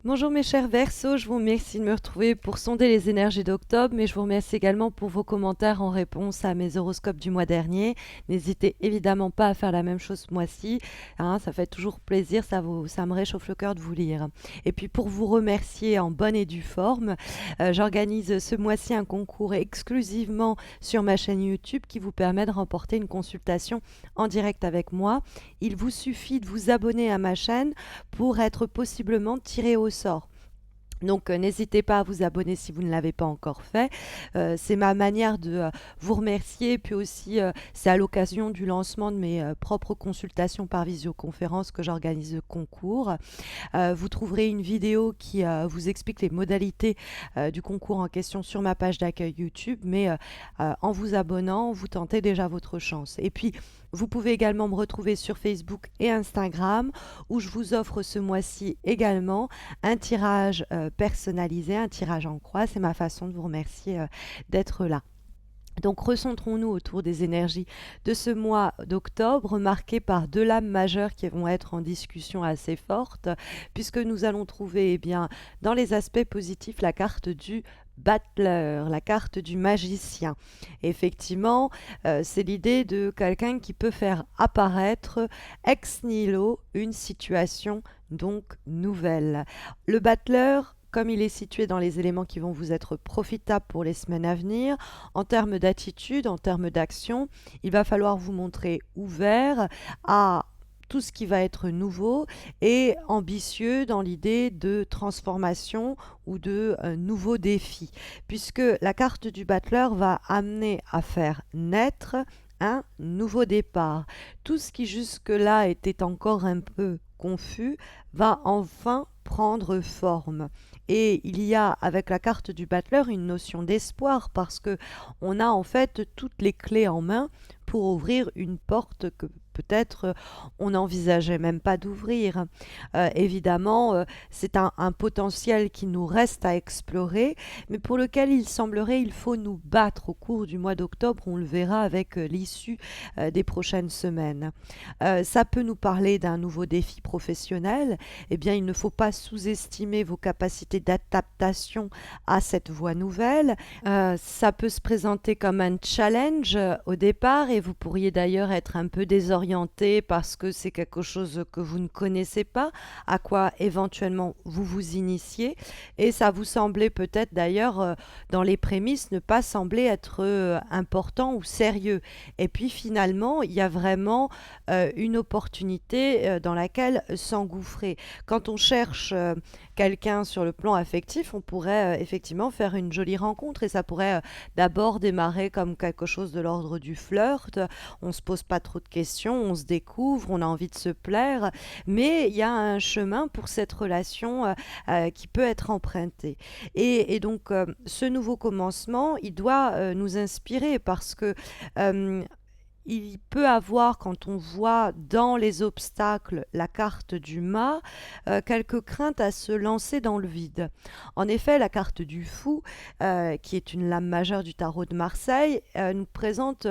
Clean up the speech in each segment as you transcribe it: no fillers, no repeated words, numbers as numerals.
Bonjour mes chers Verseaux, je vous remercie de me retrouver pour sonder les énergies d'octobre, mais je vous remercie également pour vos commentaires en réponse à mes horoscopes du mois dernier. N'hésitez évidemment pas à faire la même chose ce mois-ci, hein, ça fait toujours plaisir, ça me réchauffe le cœur de vous lire. Et puis pour vous remercier en bonne et due forme, j'organise ce mois-ci un concours exclusivement sur ma chaîne YouTube qui vous permet de remporter une consultation en direct avec moi. Il vous suffit de vous abonner à ma chaîne pour être possiblement tiré au sort. Donc n'hésitez pas à vous abonner si vous ne l'avez pas encore fait. C'est ma manière de vous remercier. Puis aussi, c'est à l'occasion du lancement de mes propres consultations par visioconférence que j'organise le concours. Vous trouverez une vidéo qui vous explique les modalités du concours en question sur ma page d'accueil YouTube. Mais en vous abonnant, vous tentez déjà votre chance. Et puis, vous pouvez également me retrouver sur Facebook et Instagram où je vous offre ce mois-ci également un tirage personnalisé, un tirage en croix. C'est ma façon de vous remercier d'être là. Donc recentrons-nous autour des énergies de ce mois d'octobre, marqué par deux lames majeures qui vont être en discussion assez forte, puisque nous allons trouver dans les aspects positifs la carte du Battler, la carte du magicien. Effectivement, c'est l'idée de quelqu'un qui peut faire apparaître ex nihilo une situation donc nouvelle. Le Battler, comme il est situé dans les éléments qui vont vous être profitables pour les semaines à venir, en termes d'attitude, en termes d'action, il va falloir vous montrer ouvert à tout ce qui va être nouveau et ambitieux dans l'idée de transformation ou de nouveaux défis, puisque la carte du Battler va amener à faire naître un nouveau départ. Tout ce qui jusque-là était encore un peu confus va enfin prendre forme. Et il y a avec la carte du Battler une notion d'espoir parce que on a en fait toutes les clés en main pour ouvrir une porte que peut-être on n'envisageait même pas d'ouvrir. Évidemment, c'est un potentiel qui nous reste à explorer, mais pour lequel il semblerait il faut nous battre au cours du mois d'octobre. On le verra avec l'issue des prochaines semaines. Ça peut nous parler d'un nouveau défi professionnel. Eh bien, il ne faut pas sous-estimer vos capacités d'adaptation à cette voie nouvelle. Ça peut se présenter comme un challenge au départ et vous pourriez d'ailleurs être un peu désorienté parce que c'est quelque chose que vous ne connaissez pas, à quoi éventuellement vous vous initiez et ça vous semblait peut-être d'ailleurs dans les prémices ne pas sembler être important ou sérieux. Et puis finalement, il y a vraiment une opportunité dans laquelle s'engouffrer. Quand on cherche quelqu'un sur le plan affectif, on pourrait effectivement faire une jolie rencontre et ça pourrait d'abord démarrer comme quelque chose de l'ordre du flirt. On se pose pas trop de questions, on se découvre, on a envie de se plaire, mais il y a un chemin pour cette relation qui peut être emprunté. Et donc, ce nouveau commencement, il doit nous inspirer parce que il peut avoir, quand on voit dans les obstacles la carte du mât, quelques craintes à se lancer dans le vide. En effet, la carte du fou, qui est une lame majeure du tarot de Marseille, nous présente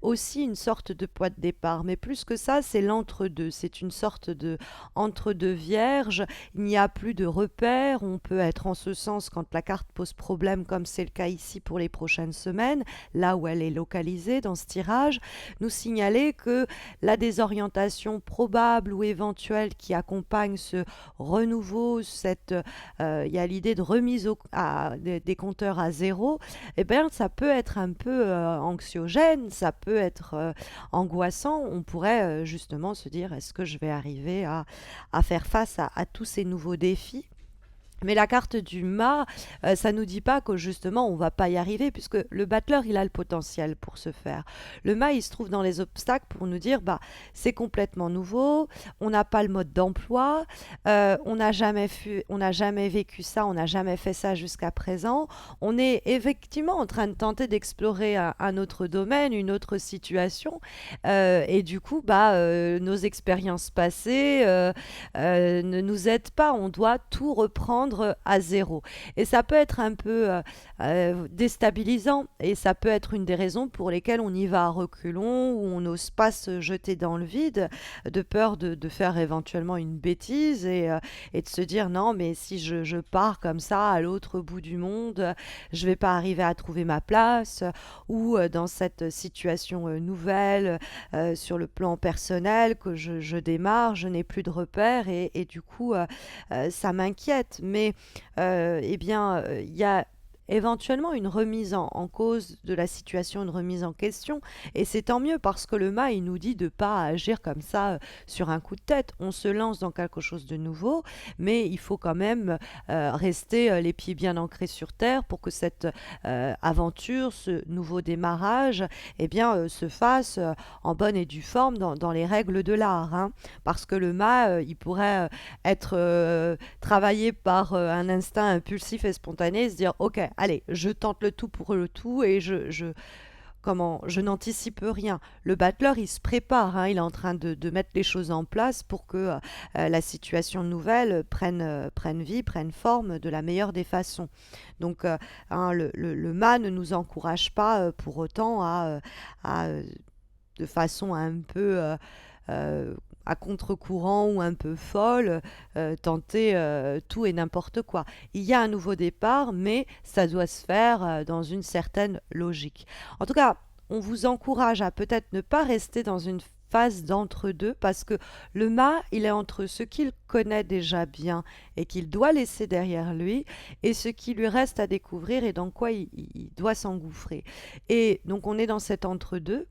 aussi une sorte de point de départ. Mais plus que ça, c'est l'entre-deux. C'est une sorte de entre-deux vierge. Il n'y a plus de repères. On peut être en ce sens quand la carte pose problème, comme c'est le cas ici pour les prochaines semaines, là où elle est localisée dans ce tirage, nous signaler que la désorientation probable ou éventuelle qui accompagne ce renouveau, il y a l'idée de remise des compteurs à zéro, eh bien, ça peut être un peu anxiogène, ça peut être angoissant. On pourrait justement se dire, est-ce que je vais arriver à faire face à tous ces nouveaux défis? Mais la carte du mât, ça nous dit pas que justement on va pas y arriver puisque le battleur il a le potentiel pour se faire. Le mât il se trouve dans les obstacles pour nous dire bah c'est complètement nouveau, on n'a pas le mode d'emploi, on n'a jamais vécu ça, on n'a jamais fait ça jusqu'à présent. On est effectivement en train de tenter d'explorer un autre domaine, une autre situation, et du coup nos expériences passées ne nous aident pas. On doit tout reprendre reprendre à zéro. Et ça peut être un peu déstabilisant et ça peut être une des raisons pour lesquelles on y va à reculons ou on n'ose pas se jeter dans le vide de peur de faire éventuellement une bêtise et de se dire non mais si je pars comme ça à l'autre bout du monde, je vais pas arriver à trouver ma place ou dans cette situation nouvelle sur le plan personnel que je démarre, je n'ai plus de repères et du coup ça m'inquiète. Mais eh bien, il y a éventuellement une remise en cause de la situation, une remise en question. Et c'est tant mieux parce que le MA, il nous dit de ne pas agir comme ça sur un coup de tête. On se lance dans quelque chose de nouveau, mais il faut quand même rester les pieds bien ancrés sur terre pour que cette aventure, ce nouveau démarrage, eh bien, se fasse en bonne et due forme dans les règles de l'art, hein. Parce que le MA, il pourrait être travaillé par un instinct impulsif et spontané, se dire ok, allez, je tente le tout pour le tout et je n'anticipe rien. Le battleur, il se prépare, hein, il est en train de mettre les choses en place pour que la situation nouvelle prenne vie, prenne forme de la meilleure des façons. Donc, hein, le mât ne nous encourage pas pour autant de façon un peu euh, à contre-courant ou un peu folle, tenter tout et n'importe quoi. Il y a un nouveau départ, mais ça doit se faire dans une certaine logique. En tout cas, on vous encourage à peut-être ne pas rester dans une phase d'entre-deux parce que le mât, il est entre ce qu'il connaît déjà bien et qu'il doit laisser derrière lui et ce qui lui reste à découvrir et dans quoi il doit s'engouffrer. Et donc on est dans cet entre-deux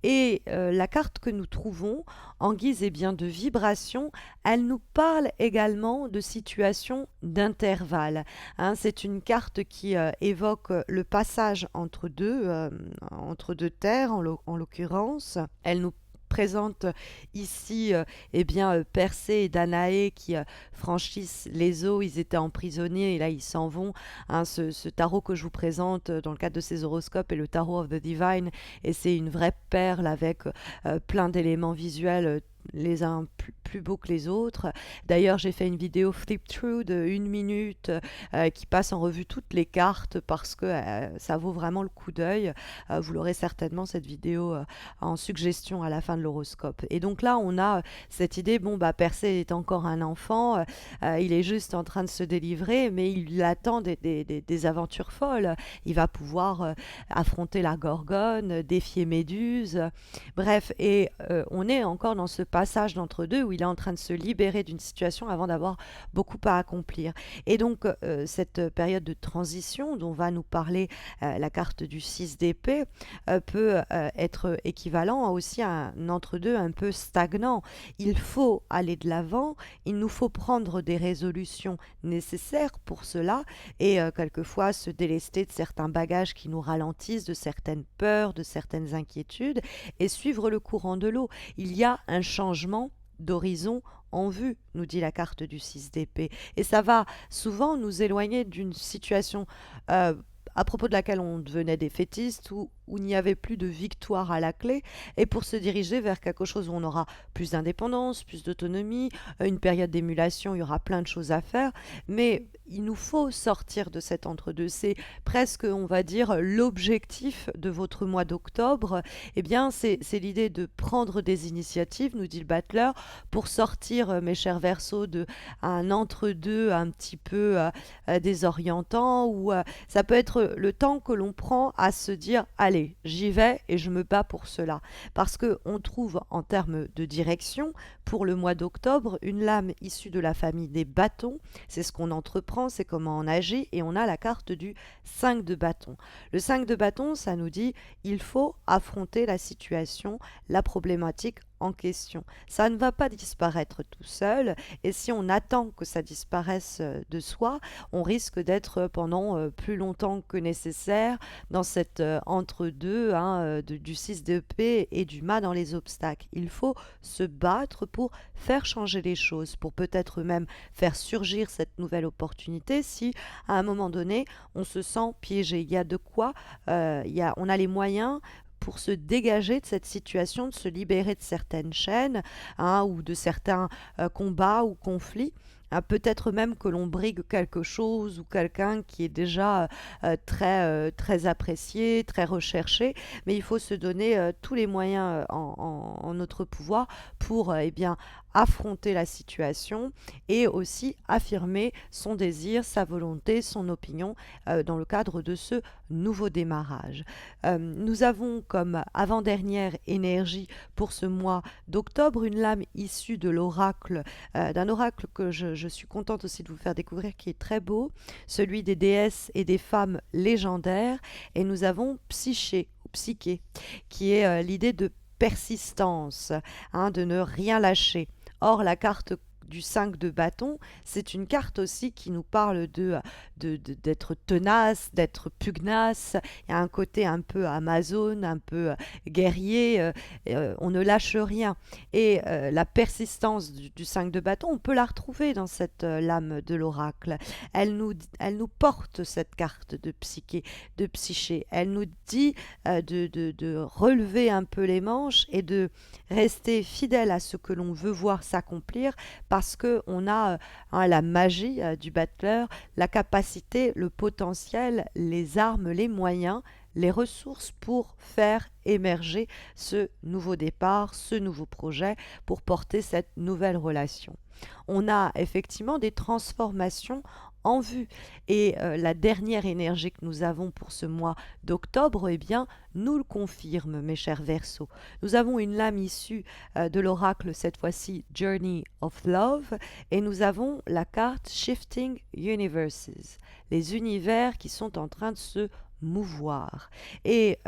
et la carte que nous trouvons en guise bien, de vibration, elle nous parle également de situations d'intervalle, hein. C'est une carte qui évoque le passage entre deux terres en l'occurrence. Elle nous présente ici Persée et Danaé qui franchissent les eaux, ils étaient emprisonnés et là ils s'en vont, hein. Ce tarot que je vous présente dans le cadre de ces horoscopes est le Tarot of the Divine et c'est une vraie perle avec plein d'éléments visuels les uns plus beaux que les autres. D'ailleurs, j'ai fait une vidéo flip through de 1 minute qui passe en revue toutes les cartes parce que ça vaut vraiment le coup d'œil. Vous l'aurez certainement cette vidéo en suggestion à la fin de l'horoscope. Et donc là, on a cette idée, bon, bah, Persée est encore un enfant, il est juste en train de se délivrer, mais il attend des aventures folles. Il va pouvoir affronter la Gorgone, défier Méduse, bref, et on est encore dans ce passage d'entre-deux où il est en train de se libérer d'une situation avant d'avoir beaucoup à accomplir. Et donc, cette période de transition dont va nous parler la carte du 6 d'épée peut être équivalent aussi à un entre-deux un peu stagnant. Il faut aller de l'avant, il nous faut prendre des résolutions nécessaires pour cela et quelquefois se délester de certains bagages qui nous ralentissent, de certaines peurs, de certaines inquiétudes et suivre le courant de l'eau. Il y a un changement d'horizon en vue, nous dit la carte du 6 d'épée. Et ça va souvent nous éloigner d'une situation à propos de laquelle on devenait défaitiste, où il n'y avait plus de victoire à la clé, et pour se diriger vers quelque chose où on aura plus d'indépendance, plus d'autonomie, une période d'émulation, il y aura plein de choses à faire, mais il nous faut sortir de cet entre-deux. C'est presque, on va dire, l'objectif de votre mois d'octobre. Eh bien, c'est l'idée de prendre des initiatives, nous dit le Battler, pour sortir, mes chers Verseaux, de un entre-deux un petit peu désorientant, ou ça peut être le temps que l'on prend à se dire, allez, j'y vais et je me bats pour cela. Parce qu'on trouve en termes de direction, pour le mois d'octobre, une lame issue de la famille des bâtons. C'est ce qu'on entreprend, c'est comment on agit, et on a la carte du 5 de bâton. Le 5 de bâton, ça nous dit, il faut affronter la situation, la problématique en question. Ça ne va pas disparaître tout seul, et si on attend que ça disparaisse de soi, on risque d'être pendant plus longtemps que nécessaire dans cet entre-deux, hein, du 6 d'épée et du mât dans les obstacles. Il faut se battre pour faire changer les choses, pour peut-être même faire surgir cette nouvelle opportunité si à un moment donné on se sent piégé. Il y a de quoi, on a les moyens pour se dégager de cette situation, de se libérer de certaines chaînes, hein, ou de certains combats ou conflits. hein. Peut-être même que l'on brigue quelque chose ou quelqu'un qui est déjà très apprécié, très recherché, mais il faut se donner tous les moyens en notre pouvoir pour eh bien, affronter la situation et aussi affirmer son désir, sa volonté, son opinion dans le cadre de ce nouveau démarrage. Nous avons comme avant-dernière énergie pour ce mois d'octobre une lame issue de l'oracle, d'un oracle que je suis contente aussi de vous faire découvrir, qui est très beau, celui des déesses et des femmes légendaires. Et nous avons Psyché ou Psyché, qui est l'idée de persistance, hein, de ne rien lâcher. Or, la carte du 5 de bâton, c'est une carte aussi qui nous parle d'être tenace, d'être pugnace. Il y a un côté un peu Amazon, un peu guerrier, on ne lâche rien. Et la persistance du 5 de bâton, on peut la retrouver dans cette lame de l'oracle. Elle nous porte cette carte de psyché, de psyché. Elle nous dit de relever un peu les manches et de rester fidèle à ce que l'on veut voir s'accomplir, parce qu'on a la magie du battleur, la capacité, le potentiel, les armes, les moyens, les ressources pour faire émerger ce nouveau départ, ce nouveau projet, pour porter cette nouvelle relation. On a effectivement des transformations en vue. Et la dernière énergie que nous avons pour ce mois d'octobre, eh bien, nous le confirme, mes chers Verseaux. Nous avons une lame issue de l'oracle, cette fois-ci Journey of Love, et nous avons la carte Shifting Universes, les univers qui sont en train de se mouvoir. Et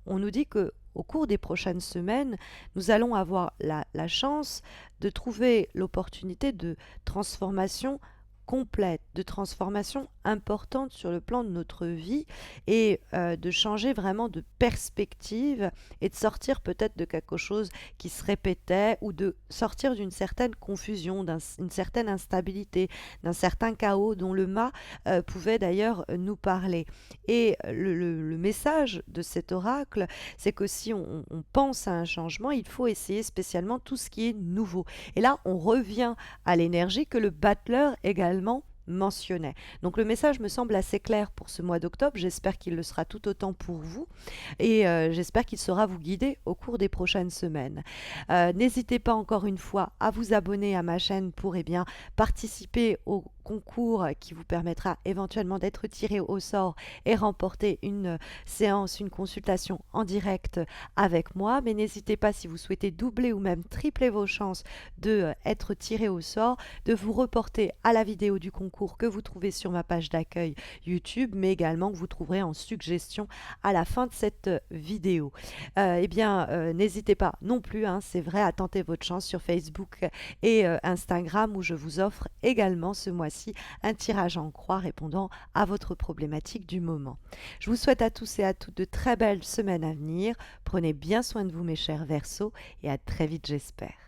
on nous dit que au cours des prochaines semaines, nous allons avoir la chance de trouver l'opportunité de transformation complète, de transformation importante sur le plan de notre vie, et de changer vraiment de perspective et de sortir peut-être de quelque chose qui se répétait, ou de sortir d'une certaine confusion, d'une certaine instabilité, d'un certain chaos dont le mât pouvait d'ailleurs nous parler. Et le message de cet oracle, c'est que si on pense à un changement, il faut essayer spécialement tout ce qui est nouveau. Et là, on revient à l'énergie que le battleur également mentionnait. Donc le message me semble assez clair pour ce mois d'octobre. J'espère qu'il le sera tout autant pour vous, et j'espère qu'il saura vous guider au cours des prochaines semaines. N'hésitez pas encore une fois à vous abonner à ma chaîne pour participer au concours qui vous permettra éventuellement d'être tiré au sort et remporter une séance, une consultation en direct avec moi. Mais n'hésitez pas, si vous souhaitez doubler ou même tripler vos chances de être tiré au sort, de vous reporter à la vidéo du concours que vous trouvez sur ma page d'accueil YouTube, mais également que vous trouverez en suggestion à la fin de cette vidéo. N'hésitez pas non plus, hein, c'est vrai, à tenter votre chance sur Facebook et Instagram, où je vous offre également ce mois-ci un tirage en croix répondant à votre problématique du moment. Je vous souhaite à tous et à toutes de très belles semaines à venir. Prenez bien soin de vous, mes chers Verseaux, et à très vite, j'espère.